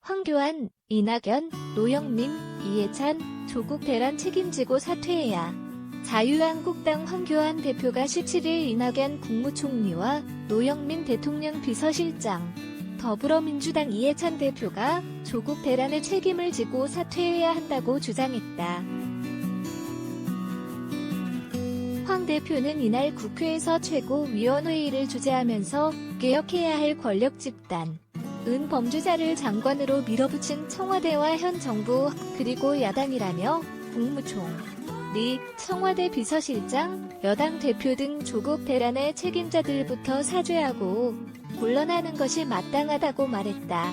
황교안, 이낙연, 노영민, 이해찬, 조국 대란 책임지고 사퇴해야. 자유한국당 황교안 대표가 17일 이낙연 국무총리와 노영민 대통령 비서실장, 더불어민주당 이해찬 대표가 조국 대란의 책임을 지고 사퇴해야 한다고 주장했다. 황 대표는 이날 국회에서 최고위원회의를 주재하면서 개혁해야 할 권력 집단, 은 범죄자를 장관으로 밀어붙인 청와대와 현 정부 그리고 야당이라며 국무총 리, 청와대 비서실장, 여당 대표 등 조국 대란의 책임자들부터 사죄하고 물러나는 것이 마땅하다고 말했다.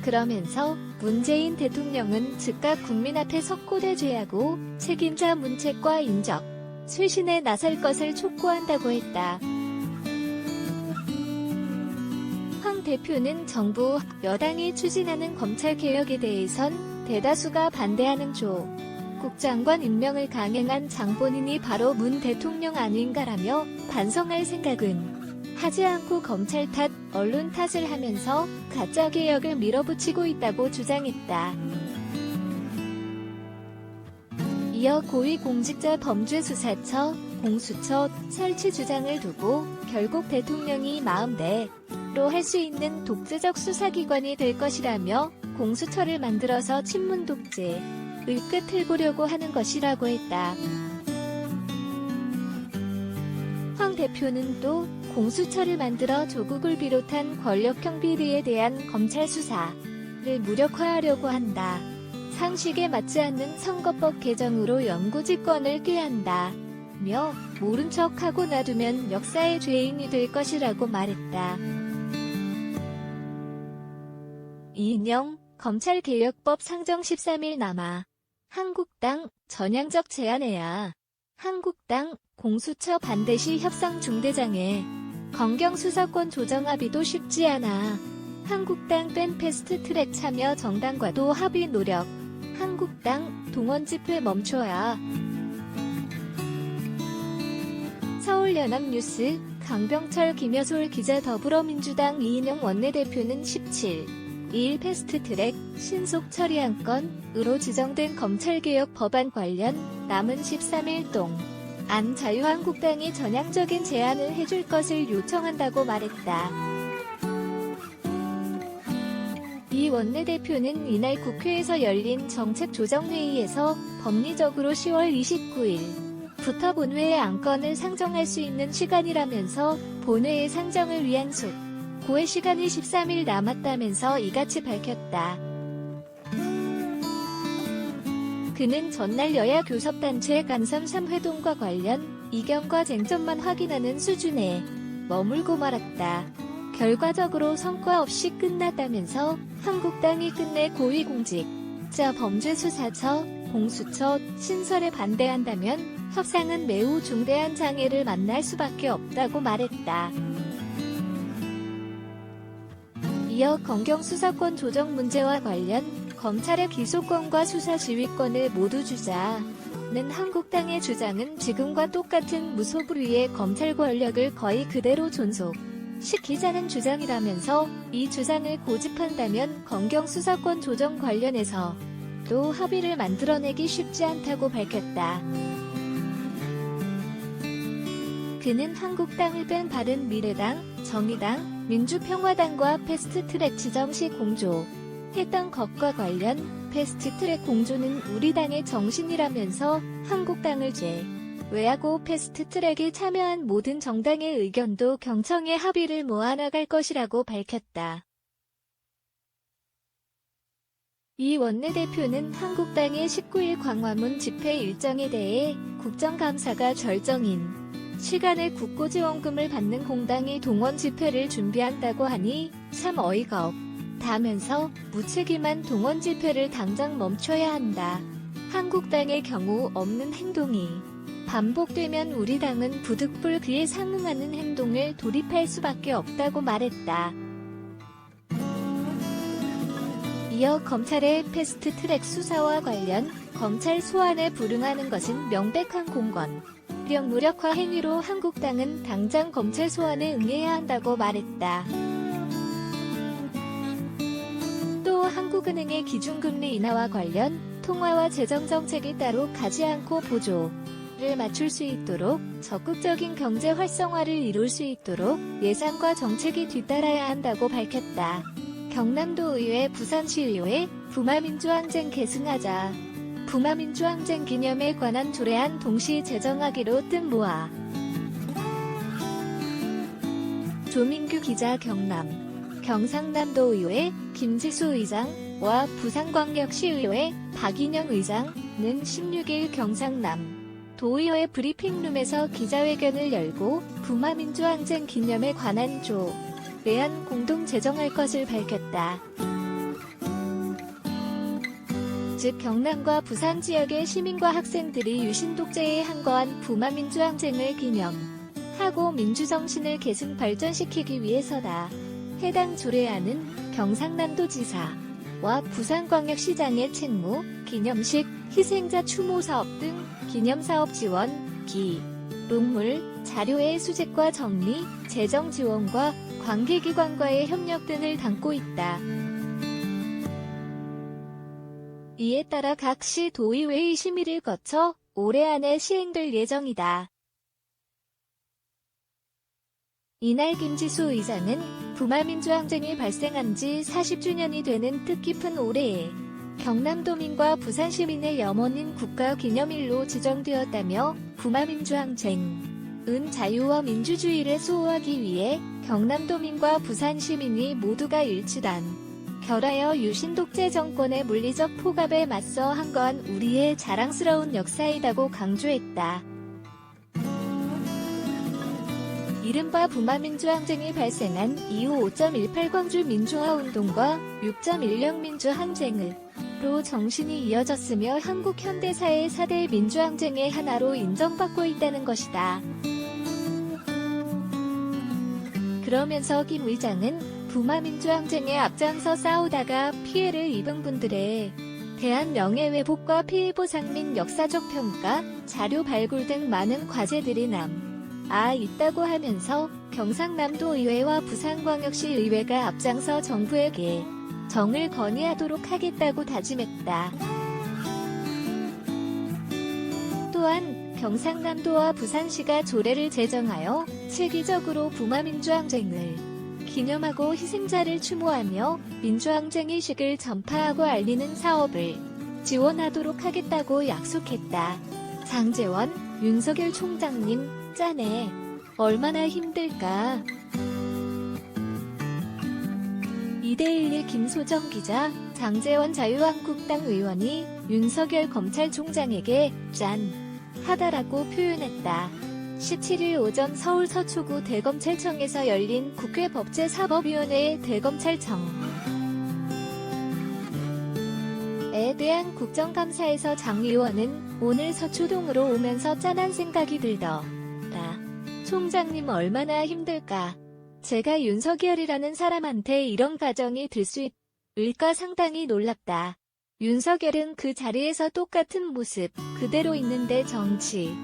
그러면서 문재인 대통령은 즉각 국민 앞에 섰고 대죄하고 책임자 문책과 인적, 쇄신에 나설 것을 촉구한다고 했다. 황 대표는 정부, 여당이 추진하는 검찰개혁에 대해선 대다수가 반대하는 조국 장관 임명을 강행한 장본인이 바로 문 대통령 아닌가라며 반성할 생각은 하지 않고 검찰 탓, 언론 탓을 하면서 가짜 개혁을 밀어붙이고 있다고 주장했다. 이어 고위공직자범죄수사처, 공수처 설치 주장을 두고 결국 대통령이 마음대로 할 수 있는 독재적 수사기관이 될 것이라며 공수처를 만들어서 친문 독재의 끝을 보려고 하는 것이라고 했다. 황 대표는 또 공수처를 만들어 조국을 비롯한 권력형 비리에 대한 검찰 수사를 무력화하려고 한다. 상식에 맞지 않는 선거법 개정으로 영구집권을 꾀한다. 며 모른 척하고 놔두면 역사의 죄인이 될 것이라고 말했다. 이인영, 검찰개혁법 상정 13일 남아. 한국당, 전향적 제안해야. 한국당, 공수처 반드시 협상 중대장에. 검경 수사권 조정 합의도 쉽지 않아. 한국당 뺀 패스트트랙 참여 정당과도 합의 노력. 한국당, 동원 집회 멈춰야. 서울연합뉴스, 강병철 김여솔 기자 더불어민주당 이인영 원내대표는 17일 패스트트랙, 신속 처리한 건으로 지정된 검찰개혁 법안 관련 남은 13일 동안 자유한국당이 전향적인 제안을 해줄 것을 요청한다고 말했다. 이 원내대표는 이날 국회에서 열린 정책조정회의에서 법리적으로 10월 29일부터 본회의 안건을 상정할 수 있는 시간이라면서 본회의 상정을 위한 고의 시간이 13일 남았다면서 이같이 밝혔다. 그는 전날 여야 교섭단체 간선 3회동과 관련 이견과 쟁점만 확인하는 수준에 머물고 말았다. 결과적으로 성과 없이 끝났다면서 한국당이 끝내 고위공직자 범죄수사처, 공수처 신설에 반대한다면 협상은 매우 중대한 장애를 만날 수밖에 없다고 말했다. 이어 검경 수사권 조정 문제와 관련 검찰의 기소권과 수사 지휘권을 모두 주자는 한국당의 주장은 지금과 똑같은 무소불위의 검찰 권력을 거의 그대로 존속시키자는 주장이라면서 이 주장을 고집한다면 검경 수사권 조정 관련해서 또 합의를 만들어내기 쉽지 않다고 밝혔다. 그는 한국당을 뺀 바른미래당, 정의당, 민주평화당과 패스트트랙 지정 시 공조했던 것과 관련 패스트트랙 공조는 우리 당의 정신이라면서 한국당을 제외하고 패스트트랙에 참여한 모든 정당의 의견도 경청에 합의를 모아나갈 것이라고 밝혔다. 이 원내대표는 한국당의 19일 광화문 집회 일정에 대해 국정감사가 결정인 시간에 국고지원금을 받는 공당이 동원 집회를 준비한다고 하니 참 어이가 없다면서 무책임한 동원 집회를 당장 멈춰야 한다. 한국당의 경우 없는 행동이 반복되면 우리 당은 부득불 그에 상응하는 행동을 돌입할 수밖에 없다고 말했다. 이어 검찰의 패스트트랙 수사와 관련 검찰 소환에 불응하는 것은 명백한 공권력 무력화 행위로 한국당은 당장 검찰 소환에 응해야 한다고 말했다. 한국은행의 기준금리 인하와 관련 통화와 재정정책이 따로 가지 않고 보조를 맞출 수 있도록 적극적인 경제 활성화를 이룰 수 있도록 예산과 정책이 뒤따라야 한다고 밝혔다. 경남도의회 부산시의회 부마민주항쟁 계승하자. 부마민주항쟁 기념에 관한 조례안 동시 제정하기로 뜬 모아. 조민규 기자 경상남도의회 김지수 의장과 부산광역시의회 박인영 의장은 16일 경상남 도의회 브리핑룸에서 기자회견을 열고 부마민주항쟁 기념에 관한 조례안 공동 제정할 것을 밝혔다. 즉 경남과 부산 지역의 시민과 학생들이 유신독재에 항거한 부마민주항쟁을 기념하고 민주정신을 계승 발전시키기 위해서다. 해당 조례안은 경상남도지사와 부산광역시장의 책무, 기념식, 희생자 추모사업 등 기념사업 지원, 기록물, 자료의 수집과 정리, 재정 지원과 관계기관과의 협력 등을 담고 있다. 이에 따라 각 시 도의회의 심의를 거쳐 올해 안에 시행될 예정이다. 이날 김지수 의장은 부마민주항쟁이 발생한 지 40주년이 되는 뜻깊은 올해에 경남도민과 부산시민의 염원인 국가기념일로 지정되었다며 부마민주항쟁은 자유와 민주주의를 수호하기 위해 경남도민과 부산시민이 모두가 일치단 결하여 유신독재 정권의 물리적 포갑에 맞서 항거한 우리의 자랑스러운 역사이다고 강조했다. 이른바 부마민주항쟁이 발생한 이후 5.18 광주 민주화운동과 6.16 민주항쟁으로 정신이 이어졌으며 한국 현대사의 4대 민주항쟁의 하나로 인정받고 있다는 것이다. 그러면서 김 의장은 부마민주항쟁에 앞장서 싸우다가 피해를 입은 분들에 대한 명예회복과 피해보상 및 역사적 평가, 자료 발굴 등 많은 과제들이 있다고 하면서 경상남도의회와 부산광역시의회가 앞장서 정부에게 정을 건의하도록 하겠다고 다짐했다. 또한 경상남도와 부산시가 조례를 제정하여 체계적으로 부마민주항쟁을 기념하고 희생자를 추모하며 민주항쟁의식을 전파하고 알리는 사업을 지원하도록 하겠다고 약속했다. 장제원, 윤석열 총장님, 짠해. 얼마나 힘들까. 2대11 김소정 기자, 장제원 자유한국당 의원이 윤석열 검찰총장에게 짠 하다라고 표현했다. 17일 오전 서울 서초구 대검찰청에서 열린 국회 법제사법위원회 대검찰청에 대한 국정감사에서 장 의원은 오늘 서초동으로 오면서 짠한 생각이 들더라. 총장님 얼마나 힘들까. 제가 윤석열이라는 사람한테 이런 가정이 들 수 있을까 상당히 놀랍다. 윤석열은 그 자리에서 똑같은 모습 그대로 있는데 정치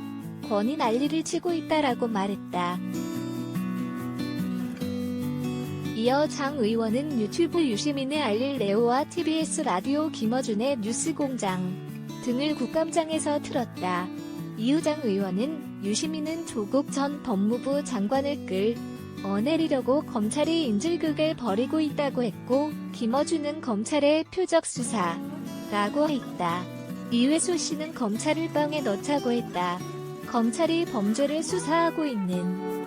권위 난리를 치고 있다라고 말했다. 이어 장 의원은 유튜브 유시민의 알릴 레오와 TBS 라디오 김어준의 뉴스공장 등을 국감장에서 틀었다. 이후 장 의원은 유시민은 조국 전 법무부 장관을 끌어내리려고 검찰이 인질극을 벌이고 있다고 했고 김어준은 검찰의 표적 수사라고 했다. 이회수 씨는 검찰을 빵에 넣자고 했다. 검찰이 범죄를 수사하고 있는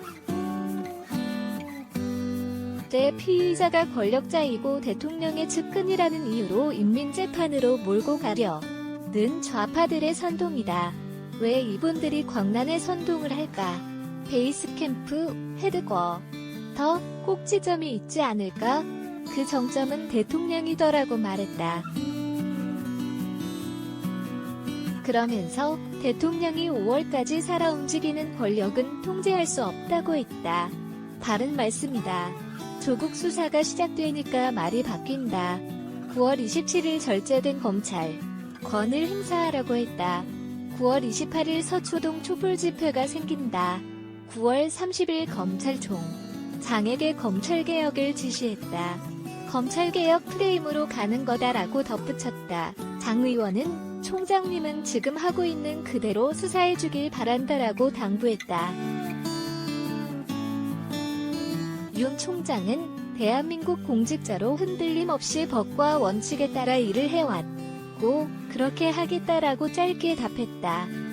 때 피의자가 권력자이고 대통령의 측근이라는 이유로 인민재판으로 몰고 가려는 좌파들의 선동이다. 왜 이분들이 광란의 선동을 할까? 베이스캠프, 헤드쿼터, 꼭지점이 있지 않을까? 그 정점은 대통령이더라고 말했다. 그러면서 대통령이 5월까지 살아 움직이는 권력은 통제할 수 없다고 했다. 바른 말씀이다. 조국 수사가 시작되니까 말이 바뀐다. 9월 27일 절제된 검찰 권을 행사하라고 했다. 9월 28일 서초동 촛불 집회가 생긴다. 9월 30일 검찰총장에게 검찰개혁을 지시했다. 검찰개혁 프레임으로 가는 거다라고 덧붙였다. 장 의원은 총장님은 지금 하고 있는 그대로 수사해주길 바란다라고 당부했다. 윤 총장은 대한민국 공직자로 흔들림 없이 법과 원칙에 따라 일을 해왔고 그렇게 하겠다라고 짧게 답했다.